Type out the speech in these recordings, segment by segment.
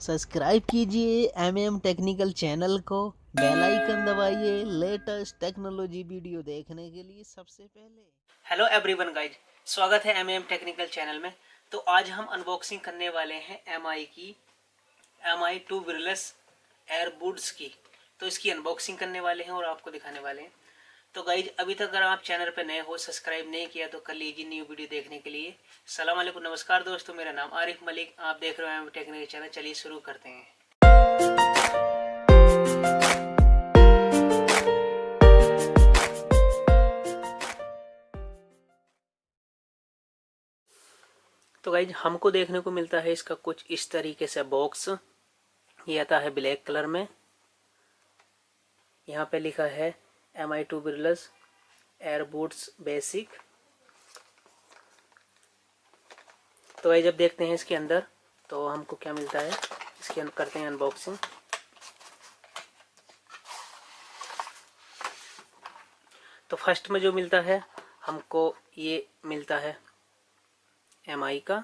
Subscribe कीजिए MM technical channel को, bell icon दबाइए लेटेस्ट टेक्नोलॉजी वीडियो देखने के लिए सबसे पहले। हेलो एवरीवन गाइज, स्वागत है एमएम टेक्निकल चैनल में। तो आज हम अनबॉक्सिंग करने वाले हैं एमआई की MI2 wireless एयरबड्स की। तो इसकी अनबॉक्सिंग करने वाले हैं और आपको दिखाने वाले हैं। तो गाइज, अभी तक अगर आप चैनल पर नए हो, सब्सक्राइब नहीं किया तो कर लीजिए न्यू वीडियो देखने के लिए। सलाम वालेकुम, नमस्कार दोस्तों, मेरा नाम आरिफ मलिक, आप देख रहे हो एमएम टेक्निकल चैनल। चलिए शुरू करते हैं। तो गाइज, हमको देखने को मिलता है इसका कुछ इस तरीके से बॉक्स। ये आता है ब्लैक कलर में। यहाँ पे लिखा है MI2 wireless एयरबड्स बेसिक। तो ये जब देखते हैं इसके अंदर तो हमको क्या मिलता है, इसके अंदर करते हैं अनबॉक्सिंग। तो फर्स्ट में जो मिलता है हमको, ये मिलता है MI का।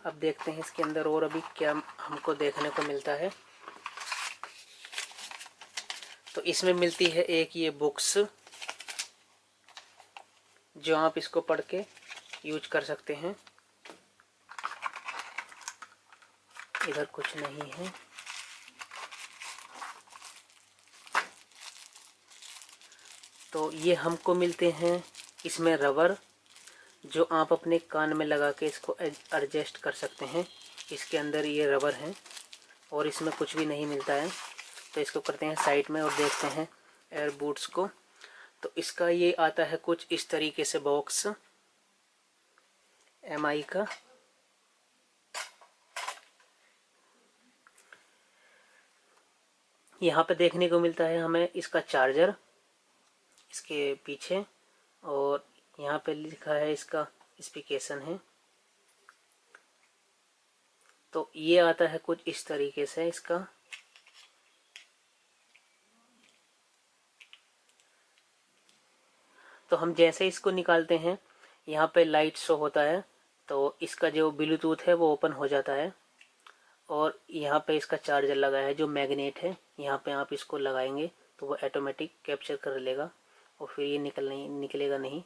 अब देखते हैं इसके अंदर और अभी क्या हमको देखने को मिलता है। तो इसमें मिलती है एक ये बुक्स, जो आप इसको पढ़ के यूज कर सकते हैं। इधर कुछ नहीं है। तो ये हमको मिलते हैं इसमें रबर, जो आप अपने कान में लगा के इसको एडजस्ट कर सकते हैं। इसके अंदर ये रबर है और इसमें कुछ भी नहीं मिलता है। तो इसको करते हैं साइड में और देखते हैं एयरबड्स को। तो इसका ये आता है कुछ इस तरीके से बॉक्स MI का। यहाँ पे देखने को मिलता है हमें इसका चार्जर इसके पीछे, और यहाँ पे लिखा है इसका स्पेसिफिकेशन है। तो ये आता है कुछ इस तरीके से इसका। तो हम जैसे इसको निकालते हैं, यहाँ पे लाइट शो होता है, तो इसका जो ब्लूटूथ है वो ओपन हो जाता है। और यहाँ पे इसका चार्जर लगा है जो मैग्नेट है। यहाँ पे आप इसको लगाएंगे तो वो ऑटोमेटिक कैप्चर कर लेगा और फिर ये निकलेगा नहीं।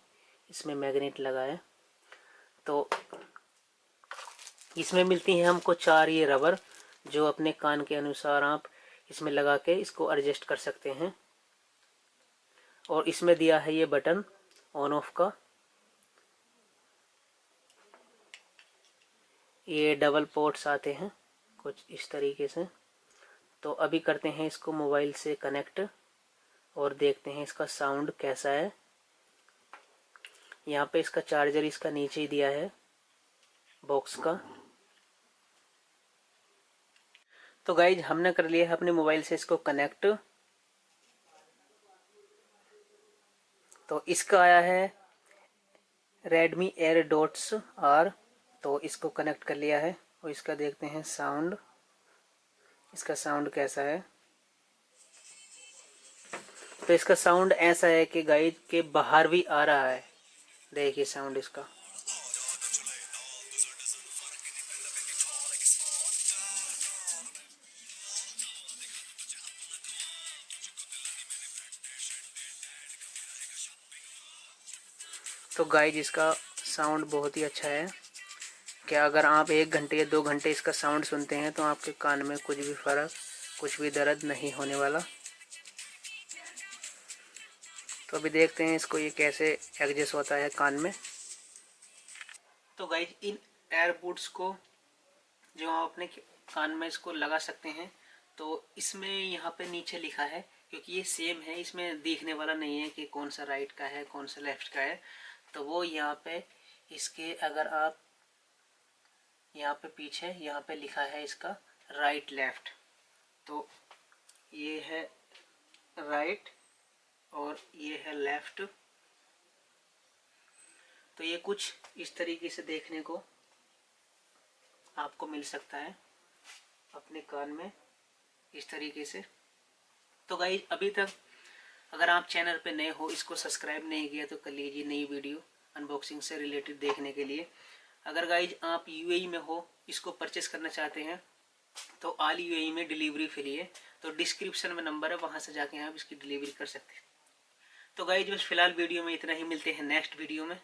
इसमें मैग्नेट लगा है। तो इसमें मिलती हैं हमको 4 ये रबर, जो अपने कान के अनुसार आप इसमें लगा के इसको एडजस्ट कर सकते हैं। और इसमें दिया है ये बटन ऑन ऑफ का। ये डबल पोर्ट्स आते हैं कुछ इस तरीके से। तो अभी करते हैं इसको मोबाइल से कनेक्ट और देखते हैं इसका साउंड कैसा है। यहाँ पे इसका चार्जर इसका नीचे ही दिया है बॉक्स का। तो गाइज, हमने कर लिया है अपने मोबाइल से इसको कनेक्ट। तो इसका आया है Redmi Air Dots R। तो इसको कनेक्ट कर लिया है और इसका देखते हैं साउंड, इसका साउंड कैसा है। तो इसका साउंड ऐसा है कि गाइज के बाहर भी आ रहा है। देखिए साउंड इसका। तो गाइज, इसका साउंड बहुत ही अच्छा है। क्या अगर आप 1 घंटे या 2 घंटे इसका साउंड सुनते हैं तो आपके कान में कुछ भी फर्क, कुछ भी दर्द नहीं होने वाला। तो अभी देखते हैं इसको ये कैसे एडजस्ट होता है कान में। तो गाइज, इन एयरबड्स को जो आप अपने कान में इसको लगा सकते हैं। तो इसमें यहाँ पे नीचे लिखा है, क्योंकि ये सेम है, इसमें दिखने वाला नहीं है कि कौन सा राइट का है कौन सा लेफ्ट का है। तो वो यहाँ पे इसके, अगर आप यहाँ पे पीछे यहाँ पे लिखा है इसका राइट लेफ्ट। तो ये है राइट और ये है लेफ्ट। तो ये कुछ इस तरीके से देखने को आपको मिल सकता है अपने कान में इस तरीके से। तो गाइस, अभी तक अगर आप चैनल पे नए हो, इसको सब्सक्राइब नहीं किया तो कर लीजिए नई वीडियो अनबॉक्सिंग से रिलेटेड देखने के लिए। अगर गाइज आप यूएई में हो, इसको परचेस करना चाहते हैं, तो ऑल यूएई में डिलीवरी फ्री है। तो डिस्क्रिप्शन में नंबर है, वहाँ से जाके आप इसकी डिलीवरी कर सकते हैं। तो गाइज बस फिलहाल वीडियो में इतना ही, मिलते हैं नेक्स्ट वीडियो में।